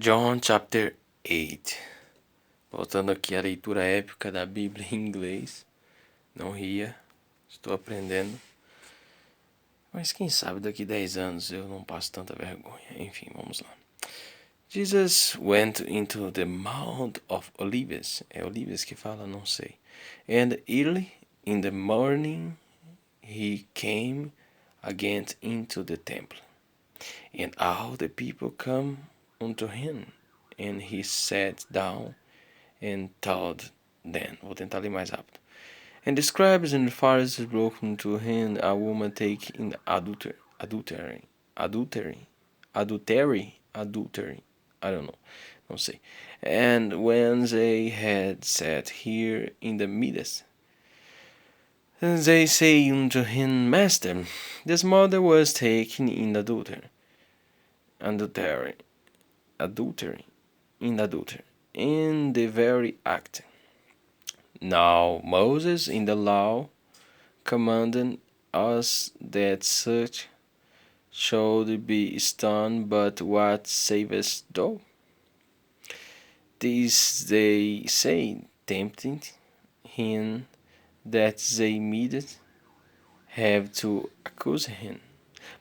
John chapter 8. Voltando aqui à leitura épica da Bíblia em inglês. Não ria, estou aprendendo. Mas quem sabe daqui 10 anos eu não passo tanta vergonha. Enfim, vamos lá. Jesus went into the Mount of Olives. É Olives que fala? Não sei. And early in the morning he came again into the temple. And all the people come unto him. And he sat down and taught them. Vou tentar ler mais rápido. And the scribes and the Pharisees brought unto him a woman taken in adultery. I don't know. Não sei. And when they had sat here in the midst, they say unto him, Master, this mother was taken in adultery, in the very act. Now Moses in the law commanded us that such should be stoned, but what savest thou? This they say, tempting him, that they might have to accuse him.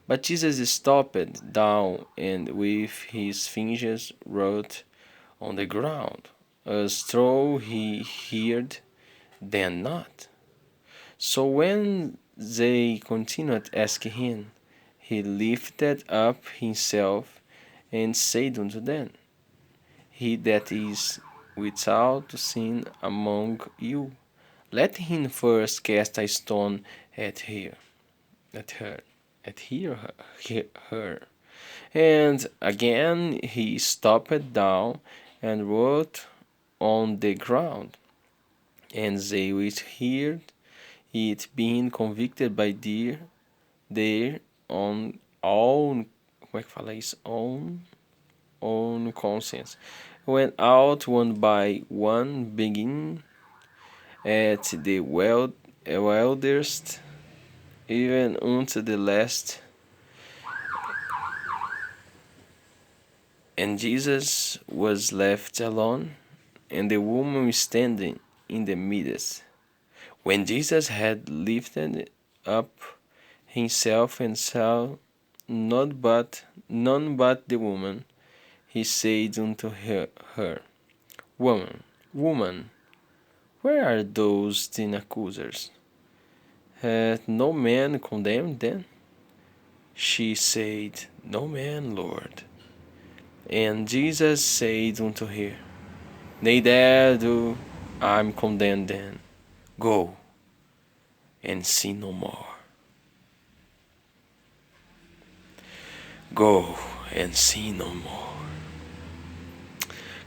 But Jesus stopped down and with his fingers wrote on the ground, as though he heard them not. So when they continued asking him, he lifted up himself and said unto them, He that is without sin among you, let him first cast a stone at her. At her. Her. And again he stopped down and wrote on the ground. And they which heard it, being convicted by their own, como é que fala isso? Own conscience, went out one by one, beginning at the eldest, even unto the last. And Jesus was left alone, and the woman standing in the midst. When Jesus had lifted up himself and saw none but the woman, he said unto her, Woman, where are those 10 accusers? Hath no man condemned them? She said, No man, Lord. And Jesus said unto her, Neither do I condemn them. Go, and sin no more. Go, and sin no more.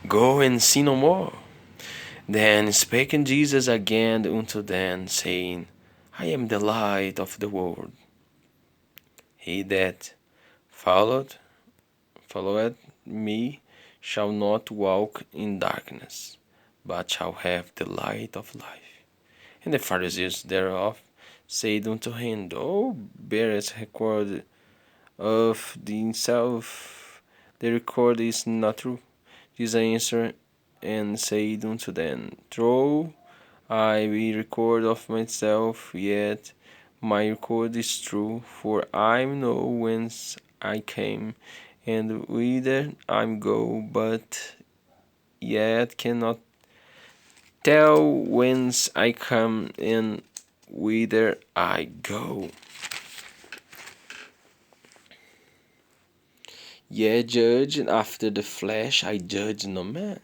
Go, and sin no more. Then spake Jesus again unto them, saying, I am the light of the world. He that followeth me shall not walk in darkness, but shall have the light of life. And the Pharisees thereof said unto him, Thou bearest record of thyself, the record is not true. Jesus answered and said unto them, True, I will record of myself, yet my record is true, for I know whence I came, and whither I go, but yet cannot tell whence I come and whither I go. Ye judge after the flesh, I judge no man.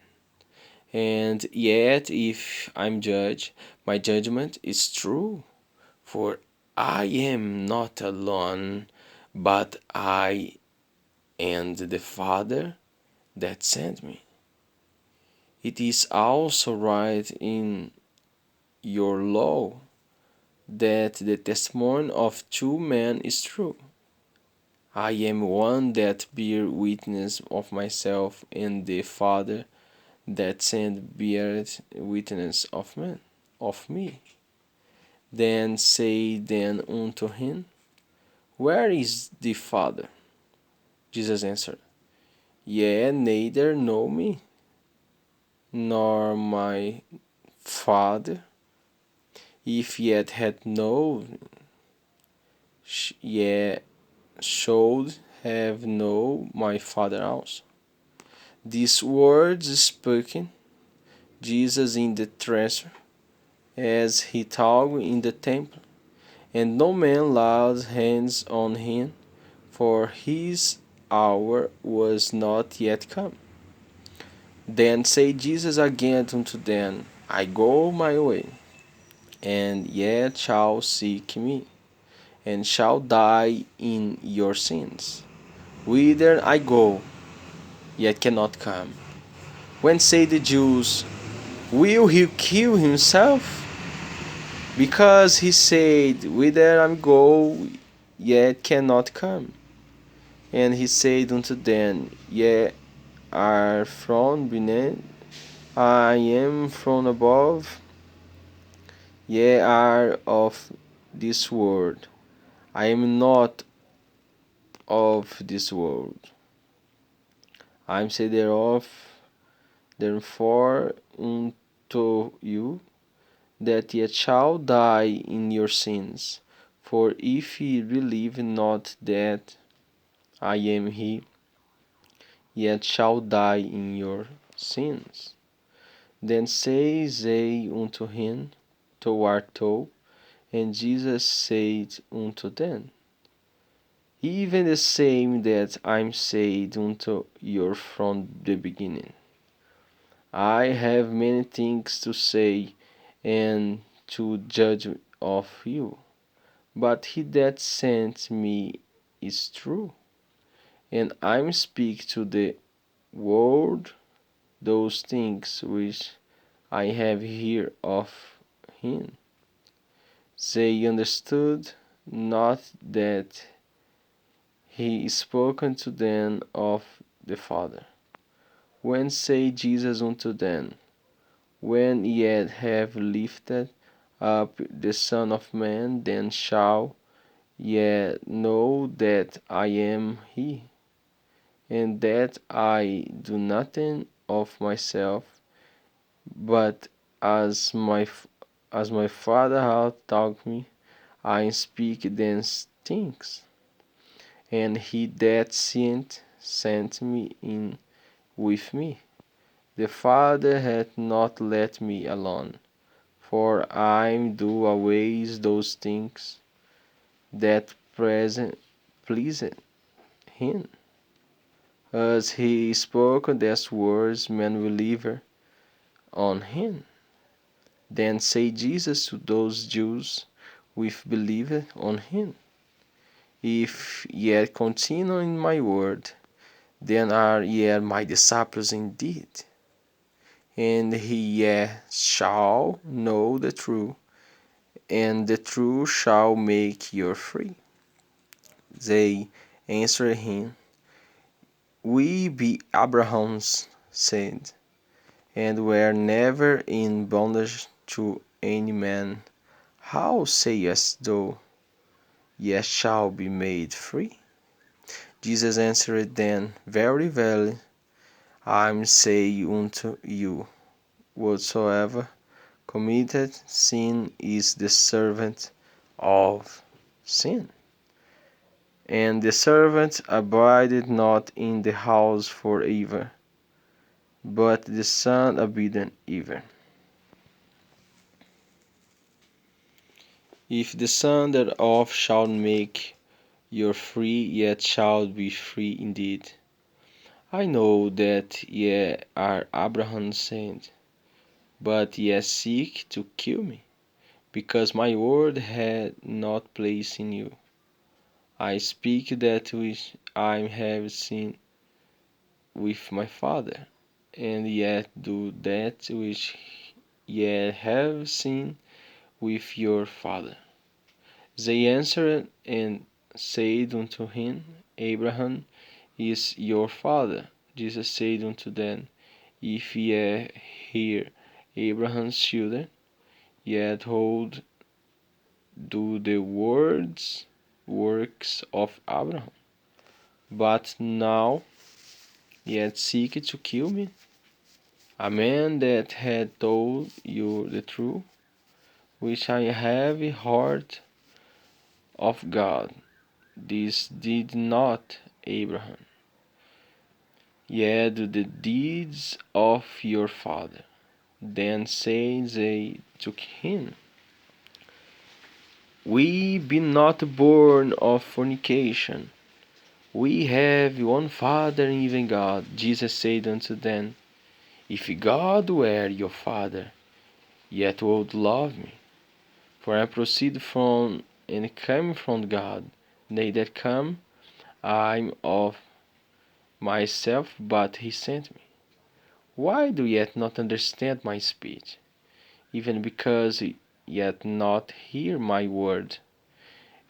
And yet if I'm judged, my judgment is true. For I am not alone, but I and the Father that sent me. It is also right in your law that the testimony of two men is true. I am one that bear witness of myself, and the Father that sent beareth witness of me. Then say then unto him, Where is the Father? Jesus answered, ye neither know me, nor my Father. If ye had known, ye should have known my Father also. These words spoken, Jesus in the treasure, as he taught in the temple, and no man laid hands on him, for his hour was not yet come. Then said Jesus again unto them, I go my way, and ye shall seek me, and shall die in your sins. Whither I go, ye cannot come. When say the Jews, will he kill himself? Because he said, whither I go, ye cannot come. And he said unto them, ye are from beneath, I am from above. Ye are of this world, I am not of this world. I am said thereof, therefore unto you, that ye shall die in your sins. For if ye believe not that I am he, yet shall die in your sins. Then say they unto him, Thou art told. And Jesus said unto them, even the same that I said unto you from the beginning. I have many things to say and to judge of you, but he that sent me is true, and I speak to the world those things which I have heard of him. They understood not that he spoke unto them of the Father. When said Jesus unto them, when ye have lifted up the Son of Man, then shall ye know that I am he, and that I do nothing of myself, but as my Father hath taught me, I speak these things. And he that sent me in with me. The Father hath not let me alone, for I do always those things that pleased him. As he spoke these words, men believed on him. Then said Jesus to those Jews which believed on him, if ye continue in my word, then are ye my disciples indeed, and ye shall know the truth, and the truth shall make you free. They answered him, we be Abraham's seed, and were never in bondage to any man. How sayest thou, ye shall be made free? Jesus answered them, very verily, I say unto you, whatsoever committeth sin is the servant of sin. And the servant abideth not in the house for ever, but the Son abideth ever. If the Son thereof shall make you free, yet shall be free indeed. I know that ye are Abraham's seed, but ye seek to kill me, because my word had not place in you. I speak that which I have seen with my Father, and yet do that which ye have seen with your father. They answered and said unto him, Abraham is your father. Jesus said unto them, if ye hear Abraham's children, yet hold do the works of Abraham. But now yet seek to kill me? A man that had told you the truth, which I have heard of God. This did not Abraham. Yet do the deeds of your father. Then say they to him, We be not born of fornication. We have one Father, even God. Jesus said unto them, If God were your Father, yet would love me, for I proceed from and come from God. They that come, I'm of myself, but he sent me. Why do ye not understand my speech? Even because yet not hear my word.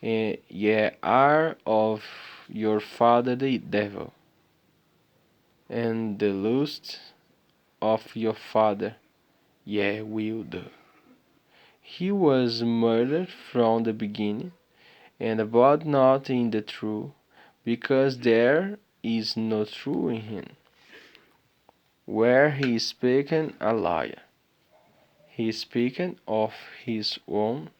Ye are of your father the devil, and the lust of your father ye will do. He was murdered from the beginning, and abode not in the truth, because there is no truth in him. Where he is speaking a liar, he is speaking of his own,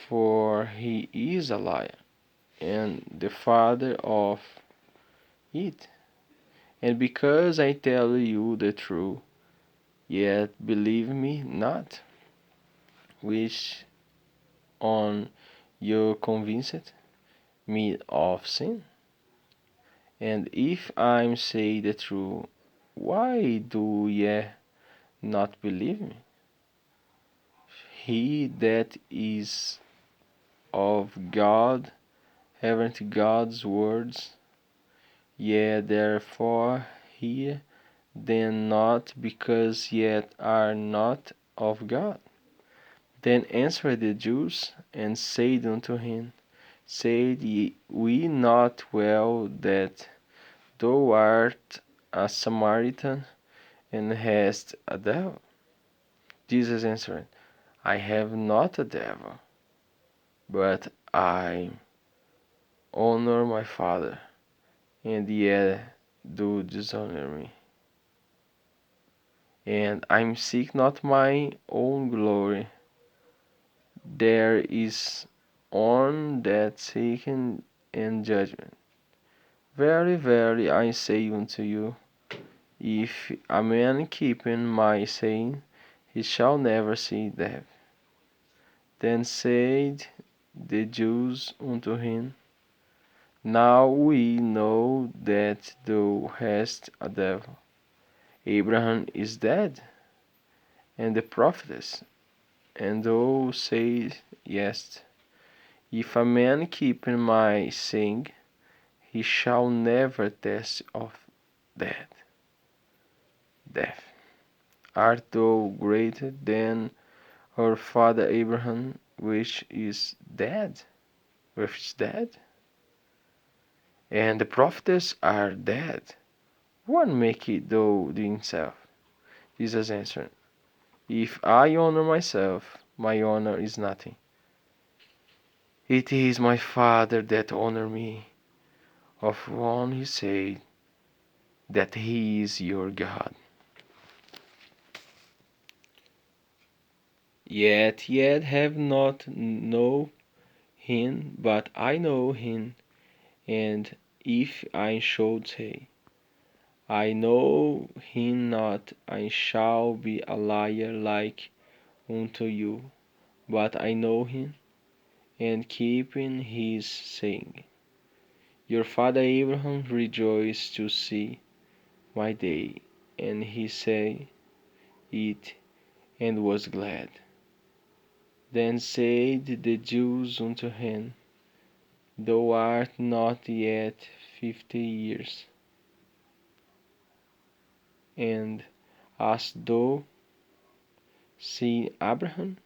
for he is a liar, and the father of it. And because I tell you the truth, yet believe me not, which on you convinced me of sin. And if I say the truth, why do ye not believe me? He that is of God, haven't God's words, ye therefore hear them not, because yet are not of God. Then answered the Jews, and said unto him, Said we not well that thou art a Samaritan, and hast a devil? Jesus answered, I have not a devil, but I honor my Father, and ye do dishonor me. And I seek not my own glory. There is one that seeketh in judgment. Very, very, I say unto you, if a man keeping my saying, he shall never see death. Then said the Jews unto him, Now we know that thou hast a devil. Abraham is dead, and the prophets, and thou sayest, Yes, if a man keep my saying, he shall never taste of death. Art thou greater than our father Abraham, which is dead? And the prophets are dead. What makest thou himself? Jesus answered, If I honor myself, my honor is nothing. It is my Father that honor me, of one he said, that he is your God. Yet have not know him, but I know him, and if I should say, I know him not, I shall be a liar like unto you, but I know him, and keeping his saying. Your father Abraham rejoiced to see my day, and he said it, and was glad. Then said the Jews unto him, Thou art not yet 50 years, and hast thou seen Abraham?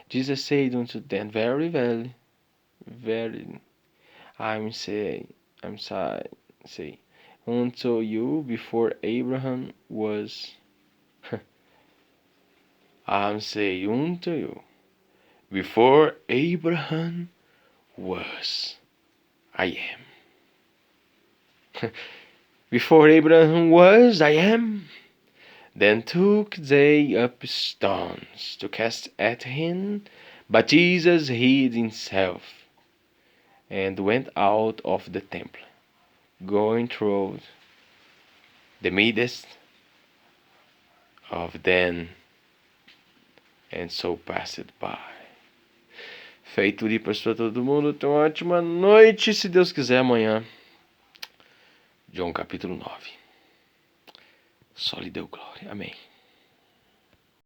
Jesus said unto them, Verily, I'm say unto you, before Abraham was, I say unto you, before Abraham was, I am. Before Abraham was, I am. Then took they up stones to cast at him, but Jesus hid himself, and went out of the temple, going through the midst of them, and so passed by. Feito livros para todo mundo. Tenha uma ótima noite. Se Deus quiser, amanhã, João capítulo 9. Só lhe deu glória. Amém.